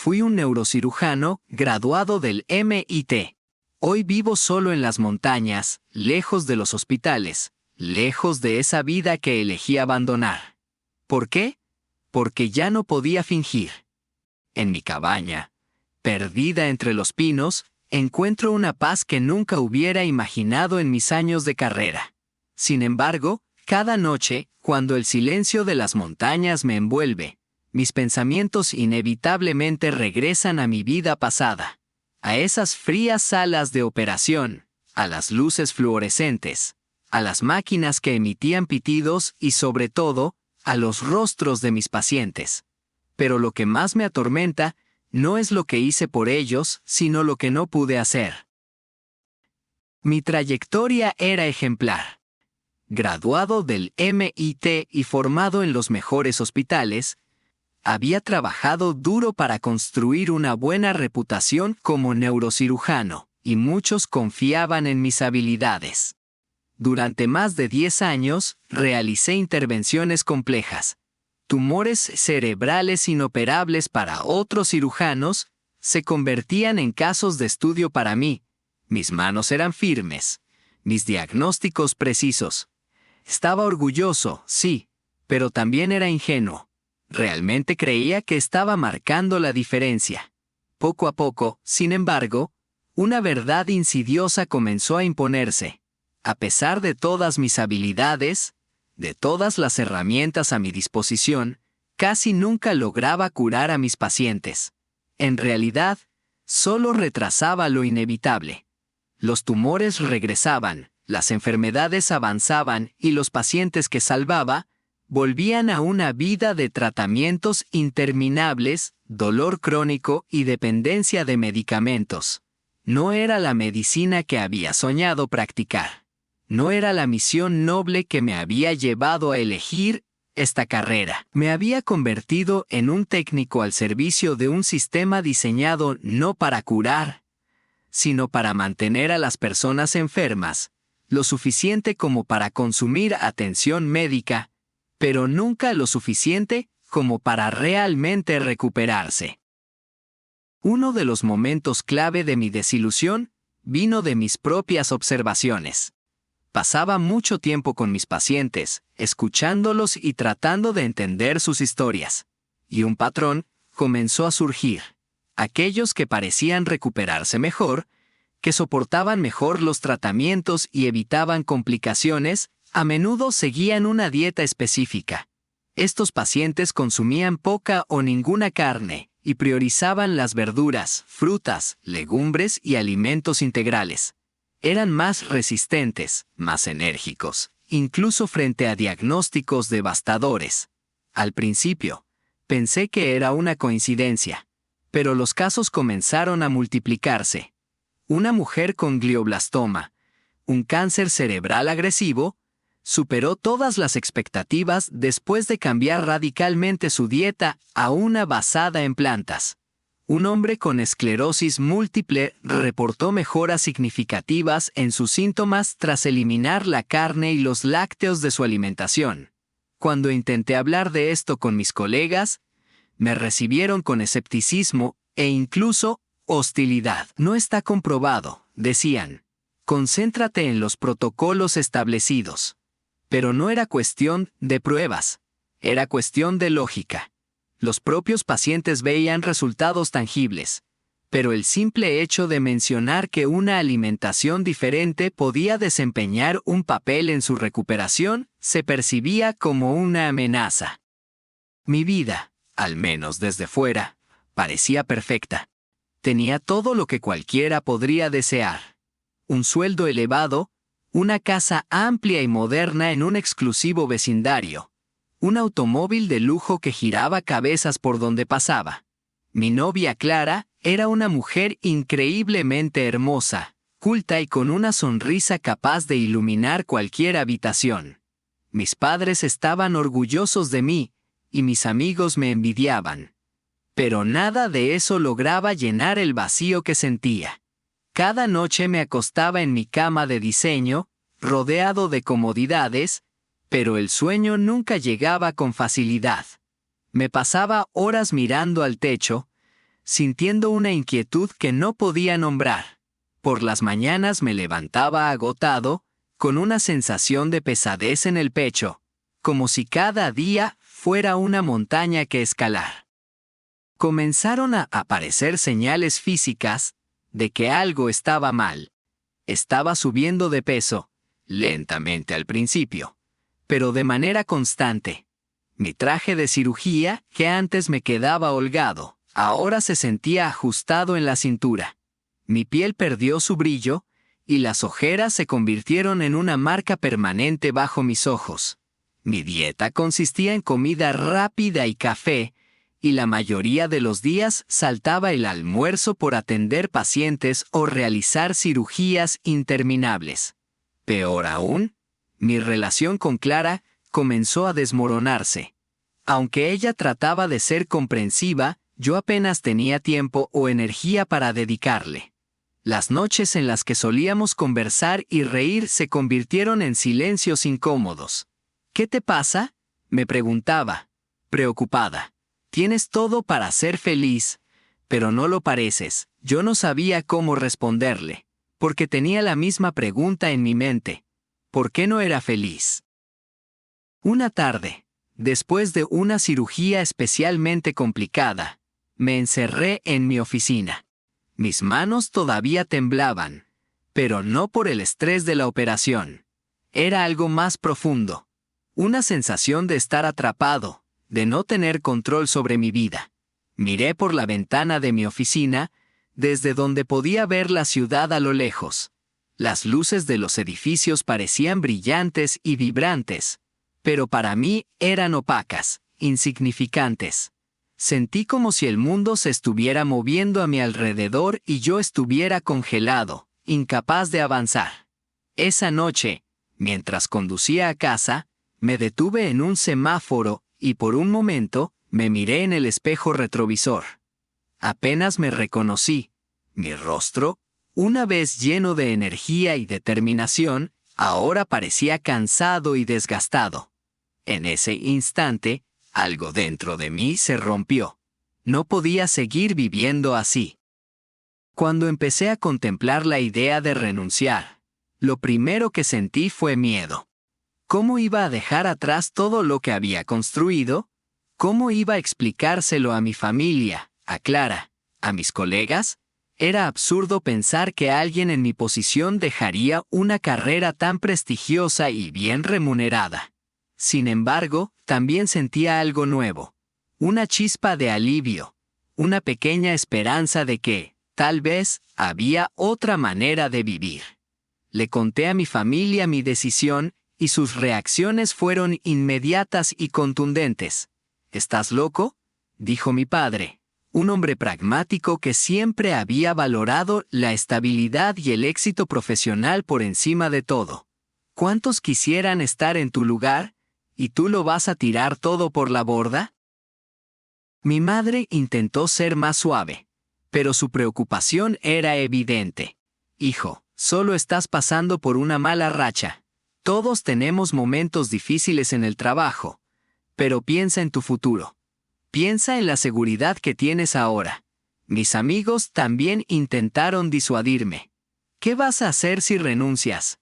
Fui un neurocirujano graduado del MIT. Hoy vivo solo en las montañas, lejos de los hospitales, lejos de esa vida que elegí abandonar. ¿Por qué? Porque ya no podía fingir. En mi cabaña, perdida entre los pinos, encuentro una paz que nunca hubiera imaginado en mis años de carrera. Sin embargo, cada noche, cuando el silencio de las montañas me envuelve, mis pensamientos inevitablemente regresan a mi vida pasada, a esas frías salas de operación, a las luces fluorescentes, a las máquinas que emitían pitidos y, sobre todo, a los rostros de mis pacientes. Pero lo que más me atormenta no es lo que hice por ellos, sino lo que no pude hacer. Mi trayectoria era ejemplar. Graduado del MIT y formado en los mejores hospitales, había trabajado duro para construir una buena reputación como neurocirujano, y muchos confiaban en mis habilidades. Durante más de 10 años, realicé intervenciones complejas. Tumores cerebrales inoperables para otros cirujanos se convertían en casos de estudio para mí. Mis manos eran firmes, mis diagnósticos precisos. Estaba orgulloso, sí, pero también era ingenuo. Realmente creía que estaba marcando la diferencia. Poco a poco, sin embargo, una verdad insidiosa comenzó a imponerse. A pesar de todas mis habilidades, de todas las herramientas a mi disposición, casi nunca lograba curar a mis pacientes. En realidad, solo retrasaba lo inevitable. Los tumores regresaban, las enfermedades avanzaban y los pacientes que salvaba volvían a una vida de tratamientos interminables, dolor crónico y dependencia de medicamentos. No era la medicina que había soñado practicar. No era la misión noble que me había llevado a elegir esta carrera. Me había convertido en un técnico al servicio de un sistema diseñado no para curar, sino para mantener a las personas enfermas, lo suficiente como para consumir atención médica, pero nunca lo suficiente como para realmente recuperarse. Uno de los momentos clave de mi desilusión vino de mis propias observaciones. Pasaba mucho tiempo con mis pacientes, escuchándolos y tratando de entender sus historias. Y un patrón comenzó a surgir. Aquellos que parecían recuperarse mejor, que soportaban mejor los tratamientos y evitaban complicaciones, a menudo seguían una dieta específica. Estos pacientes consumían poca o ninguna carne y priorizaban las verduras, frutas, legumbres y alimentos integrales. Eran más resistentes, más enérgicos, incluso frente a diagnósticos devastadores. Al principio, pensé que era una coincidencia, pero los casos comenzaron a multiplicarse. Una mujer con glioblastoma, un cáncer cerebral agresivo, superó todas las expectativas después de cambiar radicalmente su dieta a una basada en plantas. Un hombre con esclerosis múltiple reportó mejoras significativas en sus síntomas tras eliminar la carne y los lácteos de su alimentación. Cuando intenté hablar de esto con mis colegas, me recibieron con escepticismo e incluso hostilidad. No está comprobado, decían. Concéntrate en los protocolos establecidos. Pero no era cuestión de pruebas, era cuestión de lógica. Los propios pacientes veían resultados tangibles, pero el simple hecho de mencionar que una alimentación diferente podía desempeñar un papel en su recuperación se percibía como una amenaza. Mi vida, al menos desde fuera, parecía perfecta. Tenía todo lo que cualquiera podría desear. Un sueldo elevado, una casa amplia y moderna en un exclusivo vecindario, un automóvil de lujo que giraba cabezas por donde pasaba. Mi novia Clara era una mujer increíblemente hermosa, culta y con una sonrisa capaz de iluminar cualquier habitación. Mis padres estaban orgullosos de mí, y mis amigos me envidiaban. Pero nada de eso lograba llenar el vacío que sentía. Cada noche me acostaba en mi cama de diseño, rodeado de comodidades, pero el sueño nunca llegaba con facilidad. Me pasaba horas mirando al techo, sintiendo una inquietud que no podía nombrar. Por las mañanas me levantaba agotado, con una sensación de pesadez en el pecho, como si cada día fuera una montaña que escalar. Comenzaron a aparecer señales físicas de que algo estaba mal. Estaba subiendo de peso, lentamente al principio, pero de manera constante. Mi traje de cirugía, que antes me quedaba holgado, ahora se sentía ajustado en la cintura. Mi piel perdió su brillo, y las ojeras se convirtieron en una marca permanente bajo mis ojos. Mi dieta consistía en comida rápida y café, y la mayoría de los días saltaba el almuerzo por atender pacientes o realizar cirugías interminables. Peor aún, mi relación con Clara comenzó a desmoronarse. Aunque ella trataba de ser comprensiva, yo apenas tenía tiempo o energía para dedicarle. Las noches en las que solíamos conversar y reír se convirtieron en silencios incómodos. ¿Qué te pasa?, me preguntaba, preocupada. Tienes todo para ser feliz, pero no lo pareces. Yo no sabía cómo responderle, porque tenía la misma pregunta en mi mente. ¿Por qué no era feliz? Una tarde, después de una cirugía especialmente complicada, me encerré en mi oficina. Mis manos todavía temblaban, pero no por el estrés de la operación. Era algo más profundo. Una sensación de estar atrapado, de no tener control sobre mi vida. Miré por la ventana de mi oficina, desde donde podía ver la ciudad a lo lejos. Las luces de los edificios parecían brillantes y vibrantes, pero para mí eran opacas, insignificantes. Sentí como si el mundo se estuviera moviendo a mi alrededor y yo estuviera congelado, incapaz de avanzar. Esa noche, mientras conducía a casa, me detuve en un semáforo y por un momento me miré en el espejo retrovisor. Apenas me reconocí. Mi rostro, una vez lleno de energía y determinación, ahora parecía cansado y desgastado. En ese instante, algo dentro de mí se rompió. No podía seguir viviendo así. Cuando empecé a contemplar la idea de renunciar, lo primero que sentí fue miedo. ¿Cómo iba a dejar atrás todo lo que había construido? ¿Cómo iba a explicárselo a mi familia, a Clara, a mis colegas? Era absurdo pensar que alguien en mi posición dejaría una carrera tan prestigiosa y bien remunerada. Sin embargo, también sentía algo nuevo. Una chispa de alivio. Una pequeña esperanza de que, tal vez, había otra manera de vivir. Le conté a mi familia mi decisión, y sus reacciones fueron inmediatas y contundentes. ¿Estás loco?, dijo mi padre, un hombre pragmático que siempre había valorado la estabilidad y el éxito profesional por encima de todo. ¿Cuántos quisieran estar en tu lugar? ¿Y tú lo vas a tirar todo por la borda? Mi madre intentó ser más suave, pero su preocupación era evidente. Hijo, solo estás pasando por una mala racha. Todos tenemos momentos difíciles en el trabajo, pero piensa en tu futuro. Piensa en la seguridad que tienes ahora. Mis amigos también intentaron disuadirme. ¿Qué vas a hacer si renuncias?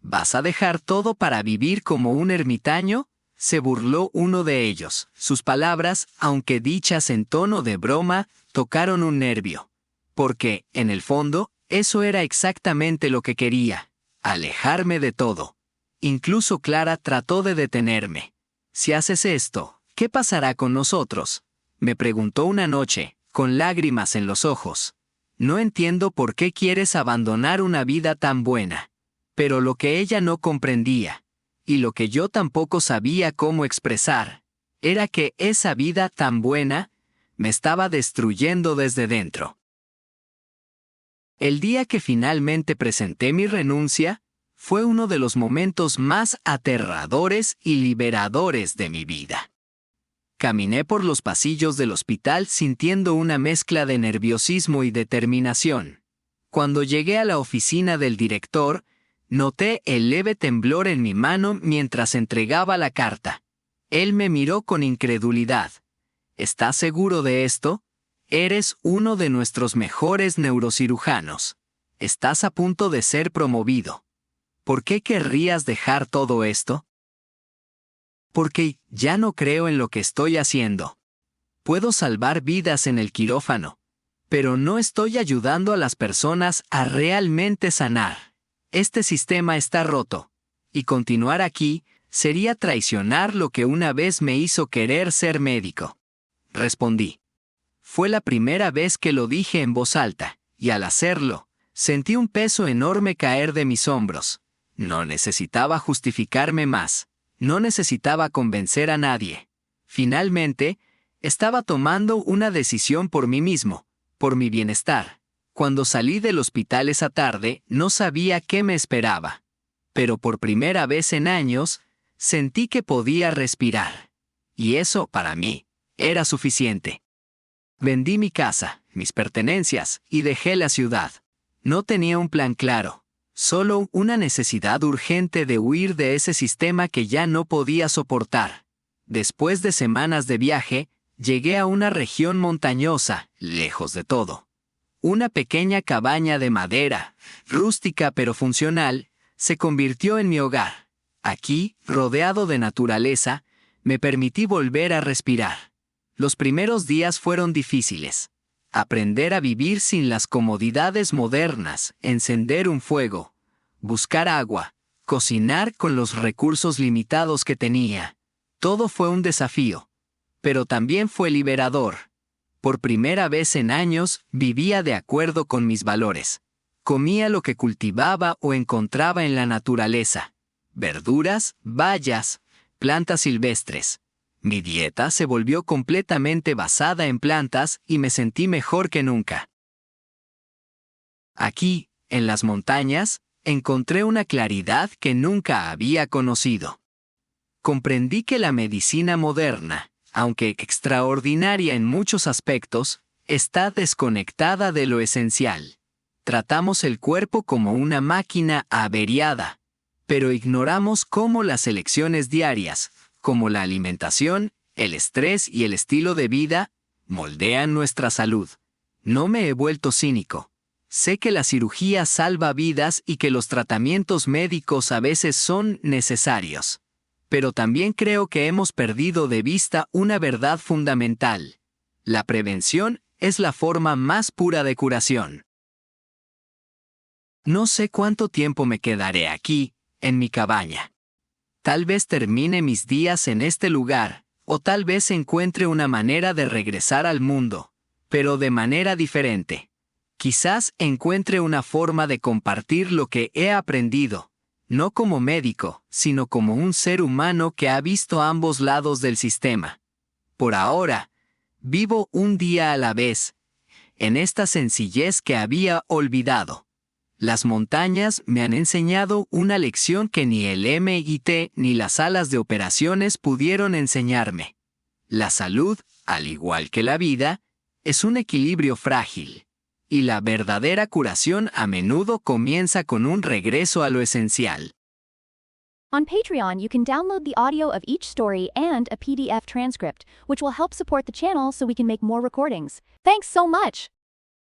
¿Vas a dejar todo para vivir como un ermitaño?, se burló uno de ellos. Sus palabras, aunque dichas en tono de broma, tocaron un nervio. Porque, en el fondo, eso era exactamente lo que quería: alejarme de todo. Incluso Clara trató de detenerme. Si haces esto, ¿qué pasará con nosotros?, me preguntó una noche, con lágrimas en los ojos. No entiendo por qué quieres abandonar una vida tan buena. Pero lo que ella no comprendía, y lo que yo tampoco sabía cómo expresar, era que esa vida tan buena me estaba destruyendo desde dentro. El día que finalmente presenté mi renuncia, fue uno de los momentos más aterradores y liberadores de mi vida. Caminé por los pasillos del hospital sintiendo una mezcla de nerviosismo y determinación. Cuando llegué a la oficina del director, noté el leve temblor en mi mano mientras entregaba la carta. Él me miró con incredulidad. ¿Estás seguro de esto? Eres uno de nuestros mejores neurocirujanos. Estás a punto de ser promovido. ¿Por qué querrías dejar todo esto? Porque ya no creo en lo que estoy haciendo. Puedo salvar vidas en el quirófano, pero no estoy ayudando a las personas a realmente sanar. Este sistema está roto, y continuar aquí sería traicionar lo que una vez me hizo querer ser médico. Respondí. Fue la primera vez que lo dije en voz alta, y al hacerlo, sentí un peso enorme caer de mis hombros. No necesitaba justificarme más. No necesitaba convencer a nadie. Finalmente, estaba tomando una decisión por mí mismo, por mi bienestar. Cuando salí del hospital esa tarde, no sabía qué me esperaba. Pero por primera vez en años, sentí que podía respirar. Y eso, para mí, era suficiente. Vendí mi casa, mis pertenencias, y dejé la ciudad. No tenía un plan claro, solo una necesidad urgente de huir de ese sistema que ya no podía soportar. Después de semanas de viaje, llegué a una región montañosa, lejos de todo. Una pequeña cabaña de madera, rústica pero funcional, se convirtió en mi hogar. Aquí, rodeado de naturaleza, me permití volver a respirar. Los primeros días fueron difíciles. Aprender a vivir sin las comodidades modernas, encender un fuego, buscar agua, cocinar con los recursos limitados que tenía. Todo fue un desafío, pero también fue liberador. Por primera vez en años, vivía de acuerdo con mis valores. Comía lo que cultivaba o encontraba en la naturaleza. Verduras, bayas, plantas silvestres. Mi dieta se volvió completamente basada en plantas y me sentí mejor que nunca. Aquí, en las montañas, encontré una claridad que nunca había conocido. Comprendí que la medicina moderna, aunque extraordinaria en muchos aspectos, está desconectada de lo esencial. Tratamos el cuerpo como una máquina averiada, pero ignoramos cómo las elecciones diarias, como la alimentación, el estrés y el estilo de vida, moldean nuestra salud. No me he vuelto cínico. Sé que la cirugía salva vidas y que los tratamientos médicos a veces son necesarios. Pero también creo que hemos perdido de vista una verdad fundamental. La prevención es la forma más pura de curación. No sé cuánto tiempo me quedaré aquí, en mi cabaña. Tal vez termine mis días en este lugar, o tal vez encuentre una manera de regresar al mundo, pero de manera diferente. Quizás encuentre una forma de compartir lo que he aprendido, no como médico, sino como un ser humano que ha visto ambos lados del sistema. Por ahora, vivo un día a la vez, en esta sencillez que había olvidado. Las montañas me han enseñado una lección que ni el MIT ni las salas de operaciones pudieron enseñarme. La salud, al igual que la vida, es un equilibrio frágil, y la verdadera curación a menudo comienza con un regreso a lo esencial. On Patreon, you can download the audio of each story and a PDF transcript, which will help support the channel so we can make more recordings. Thanks so much!